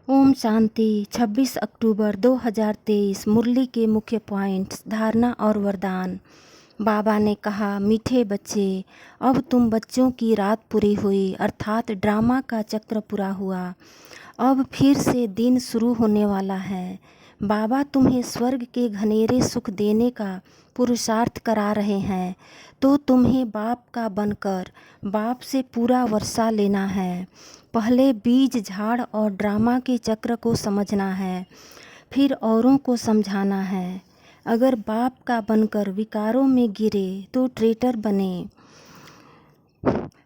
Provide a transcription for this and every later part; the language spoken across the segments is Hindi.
ओम शांति। 26 अक्टूबर 2023। मुरली के मुख्य पॉइंट्स, धारणा और वरदान। बाबा ने कहा, मीठे बच्चे, अब तुम बच्चों की रात पूरी हुई, अर्थात ड्रामा का चक्र पूरा हुआ। अब फिर से दिन शुरू होने वाला है। बाबा तुम्हें स्वर्ग के घनेरे सुख देने का पुरुषार्थ करा रहे हैं, तो तुम्हें बाप का बनकर बाप से पूरा वर्षा लेना है। पहले बीज, झाड़ और ड्रामा के चक्र को समझना है, फिर औरों को समझाना है। अगर बाप का बनकर विकारों में गिरे तो ट्रेटर बने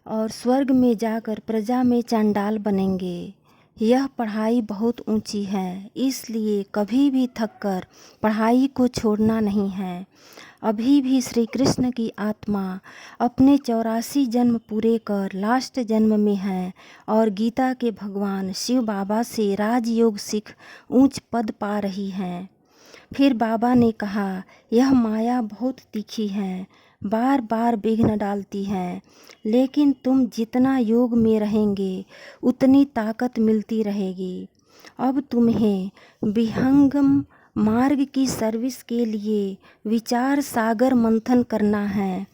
और स्वर्ग में जाकर प्रजा में चांडाल बनेंगे। यह पढ़ाई बहुत ऊंची है, इसलिए कभी भी थककर पढ़ाई को छोड़ना नहीं है। अभी भी श्री कृष्ण की आत्मा अपने 84 जन्म पूरे कर लास्ट जन्म में है और गीता के भगवान शिव बाबा से राजयोग सीख ऊंच पद पा रही है। फिर बाबा ने कहा, यह माया बहुत तीखी है, बार बार विघ्न डालती है, लेकिन तुम जितना योग में रहेंगे उतनी ताकत मिलती रहेगी। अब तुम्हें विहंगम मार्ग की सर्विस के लिए विचार सागर मंथन करना है।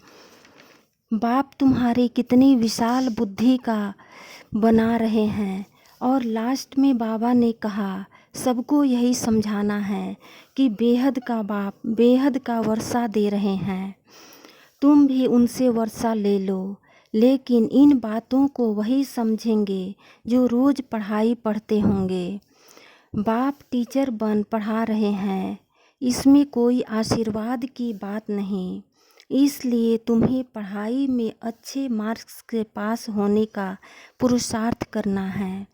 बाप तुम्हारे कितनी विशाल बुद्धि का बना रहे हैं। और लास्ट में बाबा ने कहा, सबको यही समझाना है कि बेहद का बाप बेहद का वर्षा दे रहे हैं, तुम भी उनसे वर्षा ले लो। लेकिन इन बातों को वही समझेंगे जो रोज़ पढ़ाई पढ़ते होंगे। बाप टीचर बन पढ़ा रहे हैं, इसमें कोई आशीर्वाद की बात नहीं। इसलिए तुम्हें पढ़ाई में अच्छे मार्क्स के पास होने का पुरुषार्थ करना है।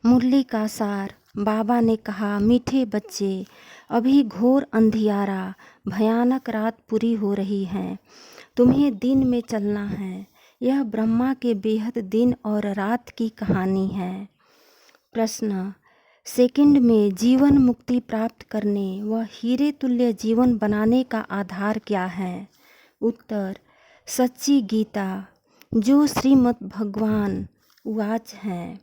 मुरली का सार। बाबा ने कहा, मीठे बच्चे, अभी घोर अंधियारा भयानक रात पूरी हो रही है, तुम्हें दिन में चलना है। यह ब्रह्मा के बेहद दिन और रात की कहानी है। प्रश्न, सेकंड में जीवन मुक्ति प्राप्त करने व हीरे तुल्य जीवन बनाने का आधार क्या है? उत्तर, सच्ची गीता, जो श्रीमद् भगवान उवाच है।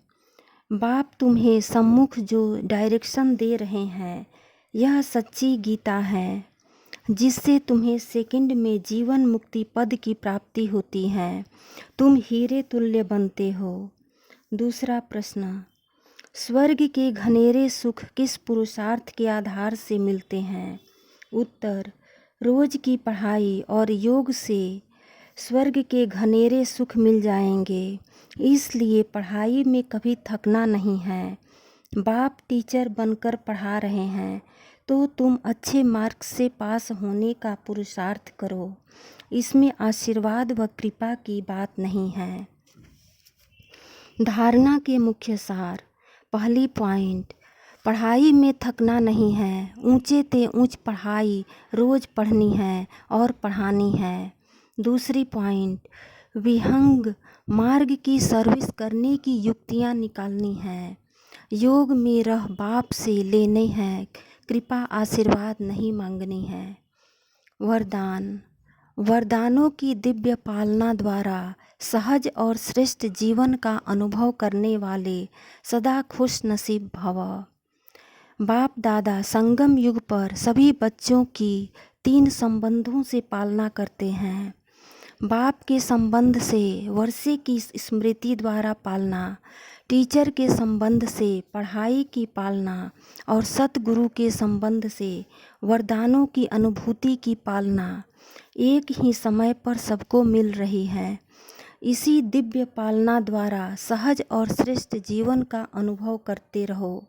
बाप तुम्हें सम्मुख जो डायरेक्शन दे रहे हैं, यह सच्ची गीता है, जिससे तुम्हें सेकंड में जीवन मुक्ति पद की प्राप्ति होती है। तुम हीरे तुल्य बनते हो। दूसरा प्रश्न, स्वर्ग के घनेरे सुख किस पुरुषार्थ के आधार से मिलते हैं? उत्तर, रोज की पढ़ाई और योग से स्वर्ग के घनेरे सुख मिल जाएंगे। इसलिए पढ़ाई में कभी थकना नहीं है। बाप टीचर बनकर पढ़ा रहे हैं, तो तुम अच्छे मार्क्स से पास होने का पुरुषार्थ करो। इसमें आशीर्वाद व कृपा की बात नहीं है। धारणा के मुख्य सार। पहली पॉइंट, पढ़ाई में थकना नहीं है, ऊंचे ते ऊंच पढ़ाई रोज पढ़नी है और पढ़ानी है। दूसरी पॉइंट, विहंग मार्ग की सर्विस करने की युक्तियां निकालनी है। योग में रह बाप से लेने हैं, कृपा आशीर्वाद नहीं मांगनी है। वरदान। वरदानों की दिव्य पालना द्वारा सहज और श्रेष्ठ जीवन का अनुभव करने वाले सदा खुश नसीब भव। बाप दादा संगम युग पर सभी बच्चों की 3 संबंधों से पालना करते हैं। बाप के संबंध से वर्षे की स्मृति द्वारा पालना, टीचर के संबंध से पढ़ाई की पालना और सतगुरु के संबंध से वरदानों की अनुभूति की पालना एक ही समय पर सबको मिल रही है। इसी दिव्य पालना द्वारा सहज और श्रेष्ठ जीवन का अनुभव करते रहो।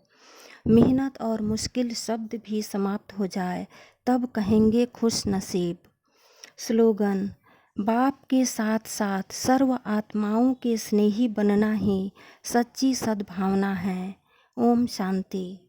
मेहनत और मुश्किल शब्द भी समाप्त हो जाए, तब कहेंगे खुश नसीब। स्लोगन, बाप के साथ साथ सर्व आत्माओं के स्नेही बनना ही सच्ची सद्भावना है। ओम शांति।